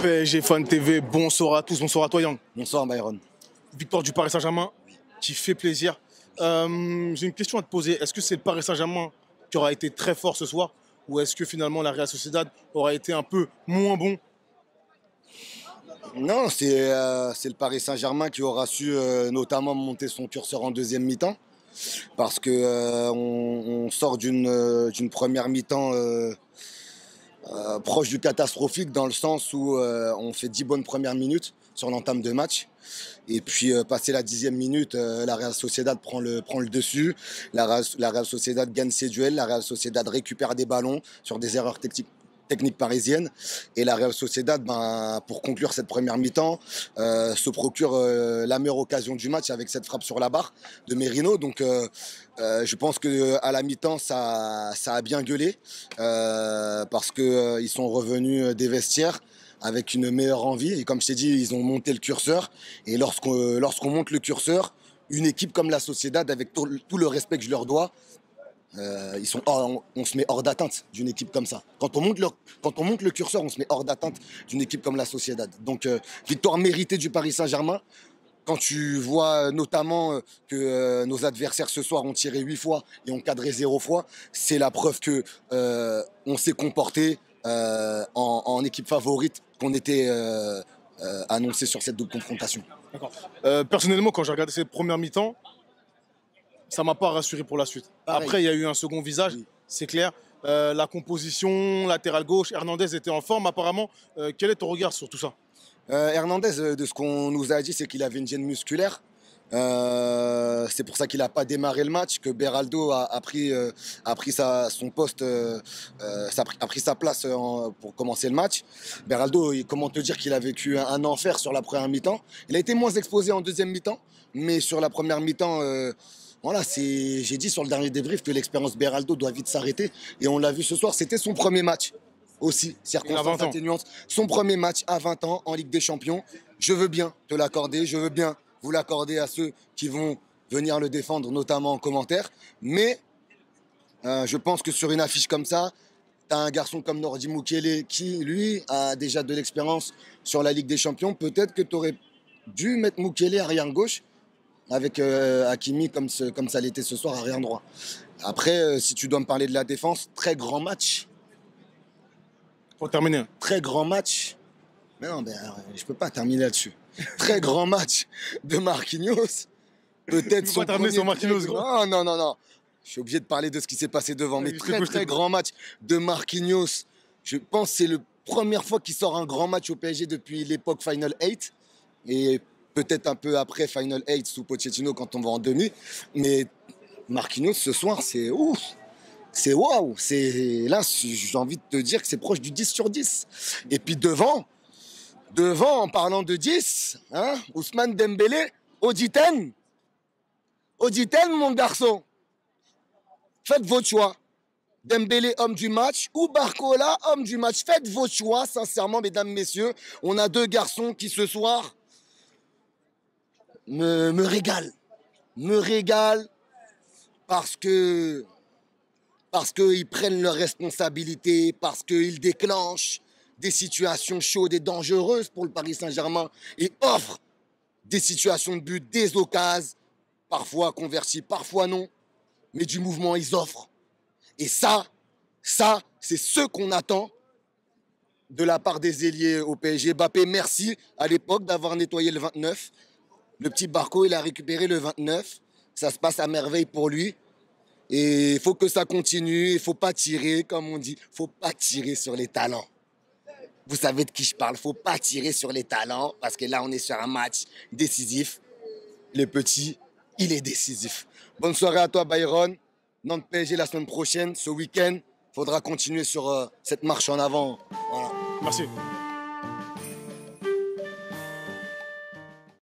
PSG Fan TV, bonsoir à tous, bonsoir à toi Yang. Bonsoir Byron. Victoire du Paris Saint-Germain qui fait plaisir. J'ai une question à te poser. Est-ce que c'est le Paris Saint-Germain qui aura été très fort ce soir ou est-ce que finalement la Real Sociedad aura été un peu moins bon? Non, c'est le Paris Saint-Germain qui aura su notamment monter son curseur en deuxième mi-temps. Parce que on sort d'une première mi-temps proche du catastrophique dans le sens où on fait 10 bonnes premières minutes sur l'entame de match. Et puis, passé la 10e minute, la Real Sociedad prend le dessus. La Real Sociedad gagne ses duels. La Real Sociedad récupère des ballons sur des erreurs techniques parisiennes. Et la Real Sociedad, pour conclure cette première mi-temps, se procure la meilleure occasion du match avec cette frappe sur la barre de Merino. Donc, je pense qu'à la mi-temps, ça a bien gueulé parce qu'ils sont revenus des vestiaires avec une meilleure envie. Et comme je t'ai dit, ils ont monté le curseur. Et lorsqu'on monte le curseur, une équipe comme la Sociedad, avec tout le respect que je leur dois, on se met hors d'atteinte d'une équipe comme ça. Quand on monte le curseur, on se met hors d'atteinte d'une équipe comme la Sociedad. Donc, victoire méritée du Paris Saint-Germain. Quand tu vois notamment que nos adversaires ce soir ont tiré 8 fois et ont cadré 0 fois, c'est la preuve qu'on s'est comporté en équipe favorite qu'on était annoncé sur cette double confrontation. D'accord. Personnellement, quand j'ai regardé cette première mi-temps, ça ne m'a pas rassuré pour la suite. Pareil. Après, il y a eu un second visage, Oui. c'est clair. La composition, latéral gauche, Hernandez était en forme apparemment. Quel est ton regard sur tout ça? Hernandez, de ce qu'on nous a dit, c'est qu'il avait une gêne musculaire. C'est pour ça qu'il n'a pas démarré le match, que Beraldo a pris son poste, a pris sa place pour commencer le match. Beraldo, comment te dire qu'il a vécu un enfer sur la première mi-temps. Il a été moins exposé en deuxième mi-temps, mais sur la première mi-temps, voilà, j'ai dit sur le dernier débrief que l'expérience Beraldo doit vite s'arrêter. Et on l'a vu ce soir, c'était son premier match aussi, circonstances atténuantes. Son premier match à 20 ans en Ligue des Champions. Je veux bien te l'accorder, je veux bien vous l'accorder à ceux qui vont venir le défendre, notamment en commentaire. Mais je pense que sur une affiche comme ça, tu as un garçon comme Nordi Mukiele qui, lui, a déjà de l'expérience sur la Ligue des Champions. Peut-être que tu aurais dû mettre Mukiele arrière gauche avec Hakimi comme ça l'était ce soir arrière droit. Après, si tu dois me parler de la défense, très grand match. Pour terminer. Très grand match. Mais non, je peux pas terminer là-dessus. Très grand match de Marquinhos. Peut-être son terminer sur Marquinhos, gros. Non. Je suis obligé de parler de ce qui s'est passé devant. Mais très grand match de Marquinhos. Je pense que c'est la première fois qu'il sort un grand match au PSG depuis l'époque Final 8. Et peut-être un peu après Final 8 sous Pochettino quand on va en demi. Mais Marquinhos, ce soir, c'est ouf. C'est waouh. Là, j'ai envie de te dire que c'est proche du 10 sur 10. Et puis devant, en parlant de 10, hein, Ousmane Dembélé, Oditen, mon garçon. Faites votre choix. Dembélé, homme du match, ou Barcola, homme du match. Faites vos choix, sincèrement, mesdames, messieurs. On a deux garçons qui, ce soir, me régalent. Me régalent parce qu'ils prennent leurs responsabilités, parce qu'ils déclenchent des situations chaudes et dangereuses pour le Paris Saint-Germain et offrent des situations de but, des occasions, parfois converties, parfois non, mais du mouvement, ils offrent. Et ça, c'est ce qu'on attend de la part des ailiers au PSG. Mbappé, merci à l'époque d'avoir nettoyé le 29. Le petit Barco, il a récupéré le 29. Ça se passe à merveille pour lui. Et il faut que ça continue. Il ne faut pas tirer, comme on dit. Il ne faut pas tirer sur les talents. Vous savez de qui je parle. Il ne faut pas tirer sur les talents. Parce que là, on est sur un match décisif. Le petit, il est décisif. Bonne soirée à toi, Byron. Nantes PSG la semaine prochaine. Ce week-end, il faudra continuer sur cette marche en avant. Voilà. Merci.